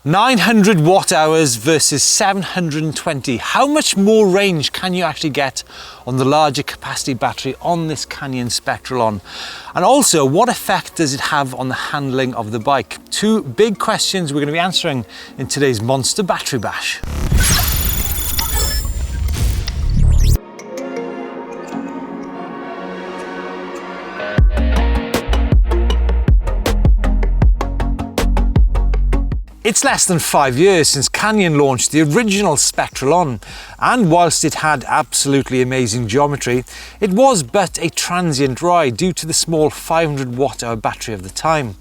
900 watt hours versus 720. How much more range can you actually get on the larger capacity battery on this Canyon Spectral? And also, what effect does it have on the handling of the bike? Two big questions we're going to be answering in today's Monster Battery Bash. It's less than 5 years since Canyon launched the original Spectral, and whilst it had absolutely amazing geometry, it was but a transient ride due to the small 500 watt hour battery of the time.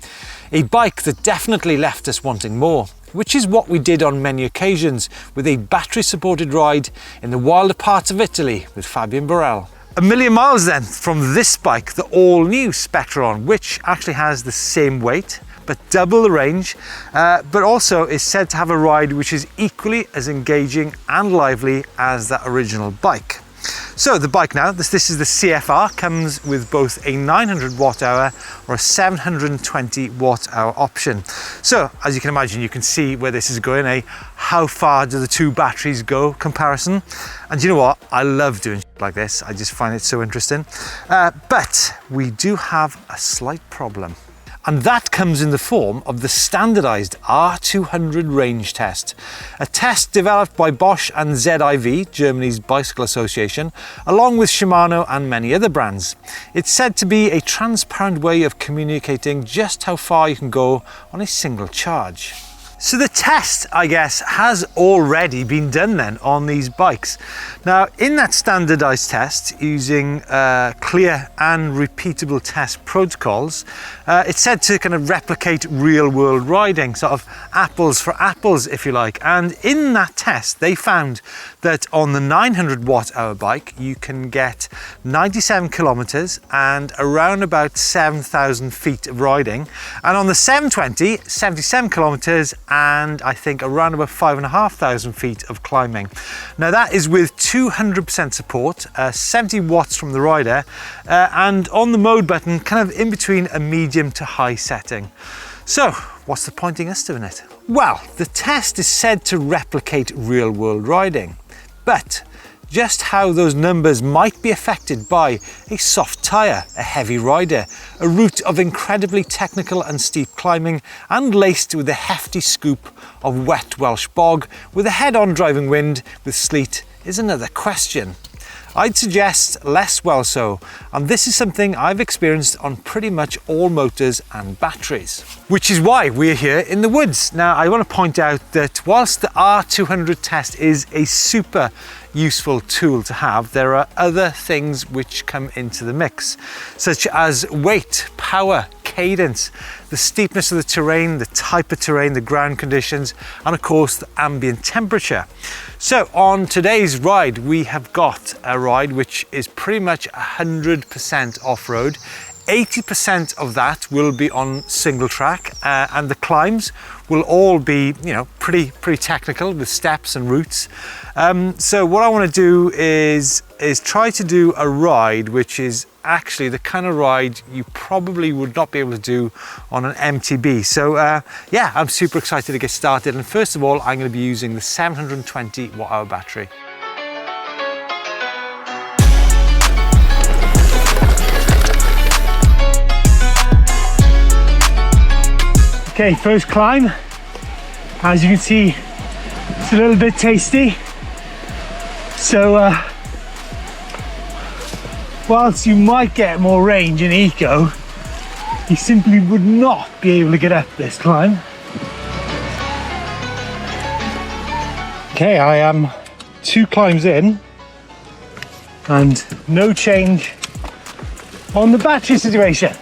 A bike that definitely left us wanting more, which is what we did on many occasions with a battery supported ride in the wilder parts of Italy with Fabian Borel. A million miles then from this bike, the all new Spectral, which actually has the same weight, but double the range, but also is said to have a ride which is equally as engaging and lively as that original bike. So the bike now, this is the CFR, comes with both a 900 watt hour or a 720 watt hour option. So as you can imagine, you can see where this is going, how far do the two batteries go comparison. And you know what, I love doing shit like this, I just find it so interesting. But we do have a slight problem. And that comes in the form of the standardized R200 range test, a test developed by Bosch and ZIV, Germany's bicycle association, along with Shimano and many other brands. It's said to be a transparent way of communicating just how far you can go on a single charge. So the test, I guess, has already been done then on these bikes. Now, in that standardized test, using clear and repeatable test protocols, it's said to kind of replicate real world riding, sort of apples for apples, if you like. And in that test, they found that on the 900 watt hour bike, you can get 97 kilometers and around about 7,000 feet of riding. And on the 720, 77 kilometers and I think around about 5,500 feet of climbing. Now that is with 200% support, 70 watts from the rider, and on the mode button, kind of in between a medium to high setting. So what's the point in us doing it? Well, the test is said to replicate real world riding, but just how those numbers might be affected by a soft tyre, a heavy rider, a route of incredibly technical and steep climbing and laced with a hefty scoop of wet Welsh bog with a head-on driving wind with sleet is another question. I'd suggest less well so, and this is something I've experienced on pretty much all motors and batteries. Which is why we're here in the woods. Now, I want to point out that whilst the R200 test is a super useful tool to have, there are other things which come into the mix, such as weight, power, cadence, the steepness of the terrain, the type of terrain, the ground conditions, and of course the ambient temperature. So on today's ride, we have got a ride which is pretty much 100% off-road. 80% of that will be on single track, and the climbs will all be, you know, pretty technical with steps and routes. So what I want to do is try to do a ride which is actually the kind of ride you probably would not be able to do on an eMTB. So yeah, I'm super excited to get started. And first of all, I'm going to be using the 720 watt hour battery. Okay, first climb. As you can see, it's a little bit tasty. So whilst you might get more range in eco, you simply would not be able to get up this climb. Okay, I am 2 climbs in and no change on the battery situation.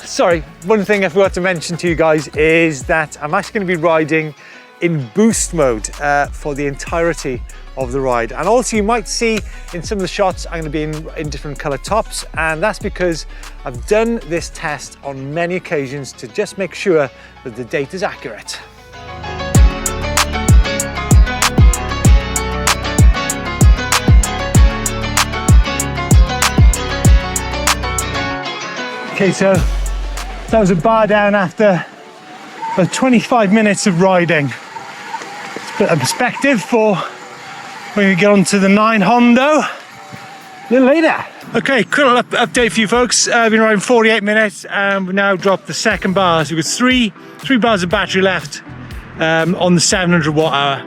Sorry, one thing I forgot to mention to you guys is that I'm actually going to be riding in boost mode for the entirety of the ride. And also you might see in some of the shots I'm going to be in different color tops, and that's because I've done this test on many occasions to just make sure that the data is accurate. Okay, so that was a bar down after about 25 minutes of riding. Let's put a perspective for when we get onto the 9 Hondo a little later. Okay, quick update for you folks. I've been riding 48 minutes and we've now dropped the second bar. So we've got three bars of battery left on the 700 watt hour.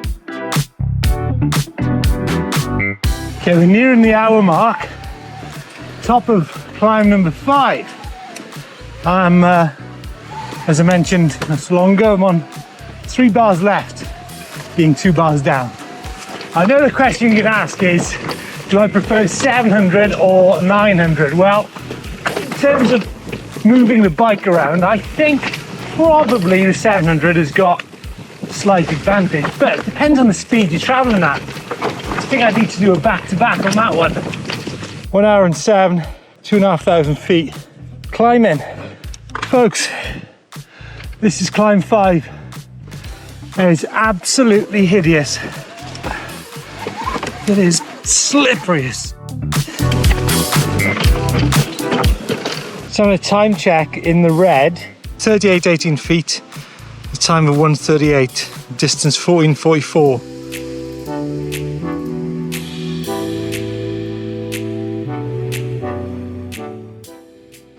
Okay, we're nearing the hour mark. Top of climb number 5. I'm, as I mentioned not so long ago, I'm on 3 bars left, being 2 bars down. I know the question you can ask is, do I prefer 700 or 900? Well, in terms of moving the bike around, I think probably the 700 has got a slight advantage, but it depends on the speed you're traveling at. I think I need to do a back-to-back on that one. 1 hour and 7, 2,500 feet climbing. Folks, this is climb 5. And it's absolutely hideous. It is slippery. So on a time check in the red, 38.18 feet, the time of 1:38, distance 14:44.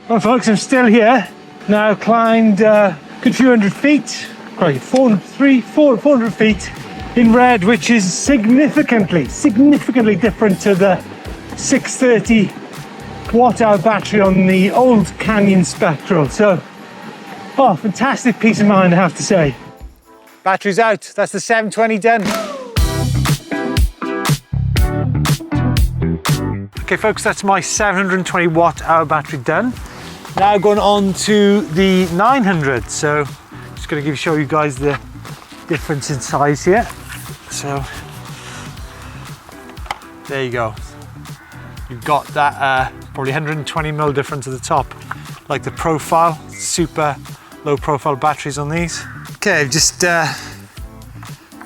Well folks, I'm still here. Now climbed a good few hundred feet, probably 400 feet in red, which is significantly different to the 630 watt hour battery on the old Canyon Spectral. So, oh, fantastic peace of mind, I have to say. Battery's out, that's the 720 done. Okay folks, that's my 720 watt hour battery done. Now going on to the 900. So just going to show you guys the difference in size here. So there you go. You've got that probably 120mm difference at the top, like the profile, super low profile batteries on these. Okay, I've just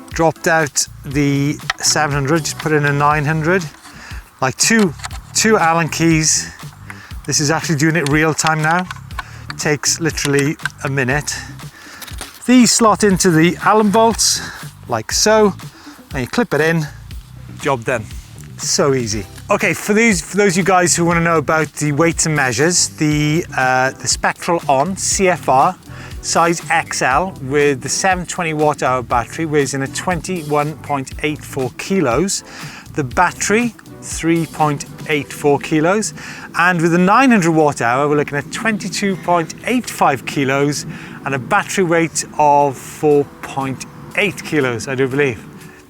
dropped out the 700, just put in a 900, like two Allen keys. This is actually doing it real time now. Takes literally a minute. These slot into the Allen bolts like so, and you clip it in, job done. So easy. Okay, for those of you guys who want to know about the weights and measures, the Spectral On CFR size XL with the 720 watt hour battery weighs in at 21.84 kilos. The battery 3.84 kilos, and with the 900 watt hour we're looking at 22.85 kilos and a battery weight of 4.8 kilos, I do believe.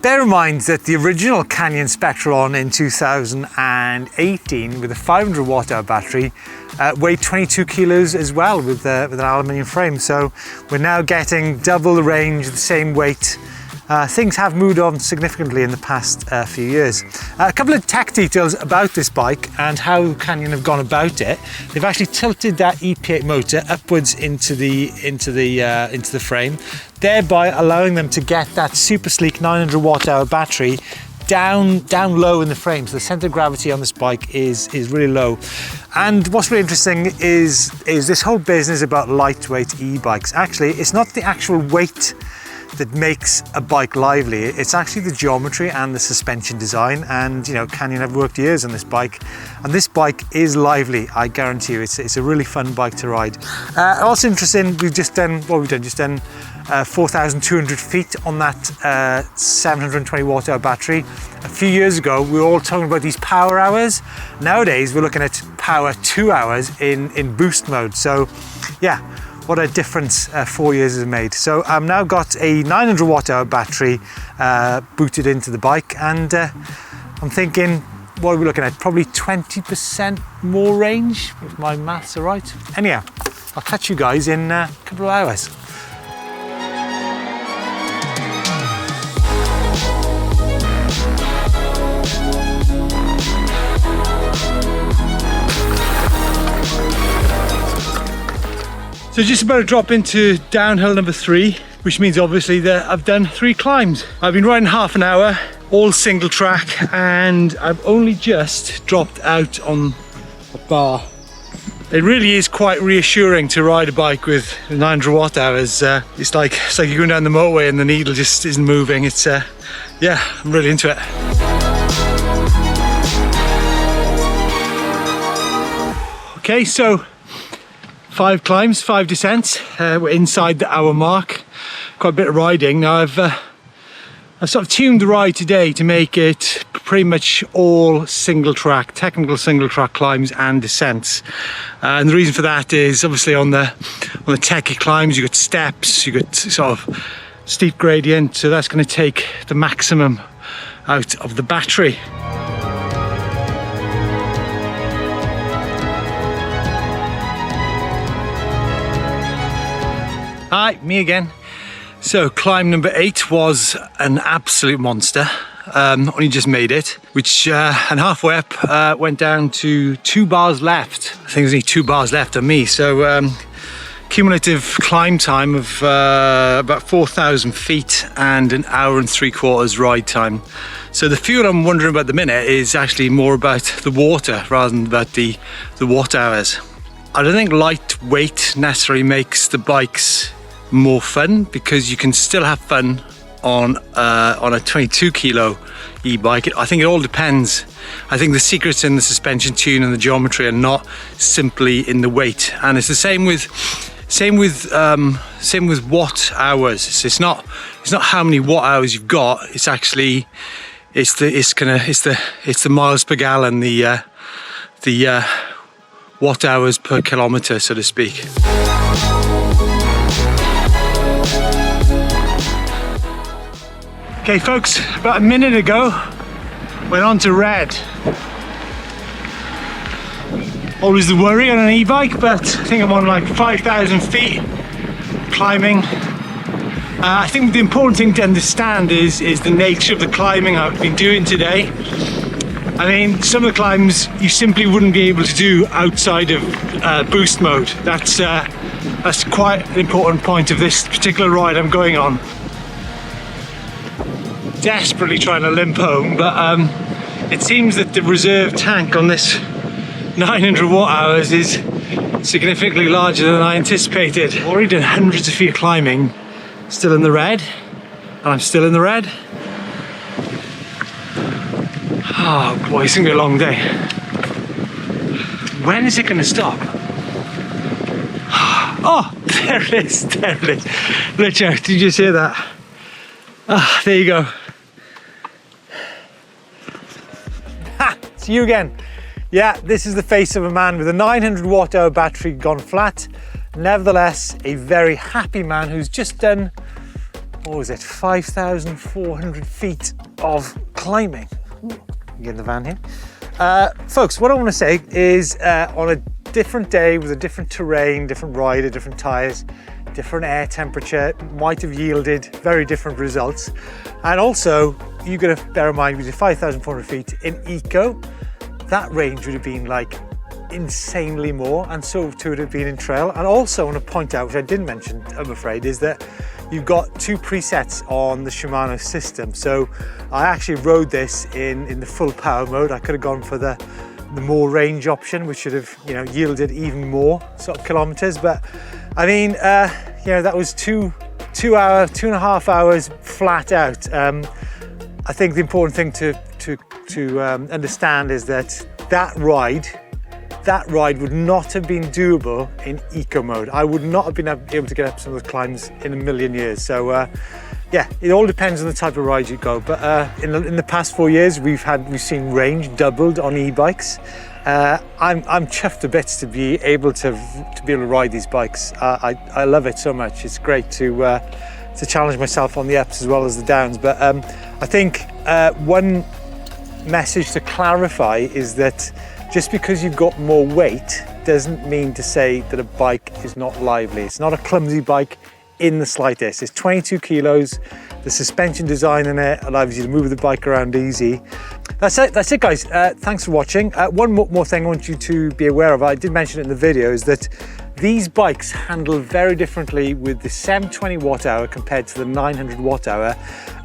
Bear in mind that the original Canyon Spectral On in 2018 with a 500 watt hour battery weighed 22 kilos as well with an aluminium frame, so we're now getting double the range, the same weight. Things have moved on significantly in the past few years. A couple of tech details about this bike and how Canyon have gone about it. They've actually tilted that EP8 motor upwards into the frame, thereby allowing them to get that super sleek 900 watt hour battery down low in the frame. So the center of gravity on this bike is really low. And what's really interesting is this whole business about lightweight e-bikes. Actually, it's not the actual weight that makes a bike lively. It's actually the geometry and the suspension design, and you know, Canyon have worked years on this bike, and this bike is lively, I guarantee you. It's a really fun bike to ride. Also interesting, we've just done 4,200 feet on that 720 watt hour battery. A few years ago we were all talking about these power hours. Nowadays we're looking at power 2 hours in boost mode. So yeah, what a difference 4 years has made. So I've now got a 900 watt hour battery booted into the bike, and I'm thinking, what are we looking at? Probably 20% more range, if my maths are right. Anyhow, I'll catch you guys in a couple of hours. So just about to drop into downhill number 3, which means obviously that I've done 3 climbs. I've been riding half an hour, all single track, and I've only just dropped out on a bar It really is quite reassuring to ride a bike with 900 watt hours. It's like you're going down the motorway and the needle just isn't moving. It's yeah, I'm really into it. Okay, so 5 climbs, 5 descents. We're inside the hour mark. Quite a bit of riding. Now I've sort of tuned the ride today to make it pretty much all single track, technical single track climbs and descents. And the reason for that is obviously on the techie climbs, you've got steps, you've got sort of steep gradient, so that's going to take the maximum out of the battery. Hi, me again. So climb number 8 was an absolute monster. Only just made it, which and halfway up went down to 2 bars left. I think there's only 2 bars left on me. So cumulative climb time of about 4,000 feet and an hour and 3/4 ride time. So the fuel I'm wondering about at the minute is actually more about the water rather than about the watt hours. I don't think lightweight necessarily makes the bikes more fun, because you can still have fun on a 22 kilo e-bike. I think it all depends. I think the secret's in the suspension tune and the geometry, and not simply in the weight. And it's the same with watt hours. It's not how many watt hours you've got. It's actually it's the miles per gallon, the watt hours per kilometer, so to speak. Okay folks, about a minute ago, went on to red. Always the worry on an e-bike, but I think I'm on like 5,000 feet climbing. I think the important thing to understand is the nature of the climbing I've been doing today. I mean, some of the climbs you simply wouldn't be able to do outside of boost mode. That's quite an important point of this particular ride I'm going on. Desperately trying to limp home, but it seems that the reserve tank on this 900 watt hours is significantly larger than I anticipated. Already done hundreds of feet of climbing, still in the red, and I'm still in the red. Oh boy, it's gonna be a long day. When is it gonna stop? Oh, there it is, there it is. Richard, did you just hear that? Ah, there you go. Ha! It's you again. Yeah, this is the face of a man with a 900 watt hour battery gone flat. Nevertheless, a very happy man who's just done, what was it, 5,400 feet of climbing. Get in the van here. Folks, what I want to say is on a different day with a different terrain, different rider, different tyres, different air temperature, might have yielded very different results. And also, you've got to bear in mind, with your 5,400 feet in eco, that range would have been like insanely more, and so too would have been in trail. And also I want to point out, which I didn't mention, I'm afraid, is that you've got 2 presets on the Shimano system. So I actually rode this in the full power mode. I could have gone for the more range option, which should have, you know, yielded even more sort of kilometers. But I mean, you know, that was 2.5 hours flat out. I think the important thing to understand is that ride would not have been doable in eco mode. I would not have been able to get up some of the climbs in a million years. So yeah, it all depends on the type of ride you go. But in the past 4 years, we've seen range doubled on e-bikes. I'm chuffed to bits to be able to ride these bikes. I love it so much. It's great to challenge myself on the ups as well as the downs. But I think one message to clarify is that just because you've got more weight doesn't mean to say that a bike is not lively. It's not a clumsy bike in the slightest. It's 22 kilos. The suspension design in it allows you to move the bike around easy. That's it guys. Thanks for watching. One more thing I want you to be aware of, I did mention it in the video, is that these bikes handle very differently with the 720 watt hour compared to the 900 watt hour.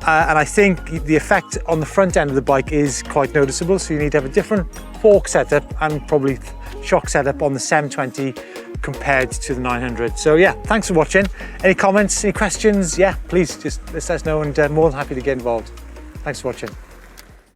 And I think the effect on the front end of the bike is quite noticeable. So you need to have a different fork setup and probably shock setup on the 720 compared to the 900. So yeah, thanks for watching. Any comments, any questions? Yeah, please just let us know, and more than happy to get involved. Thanks for watching.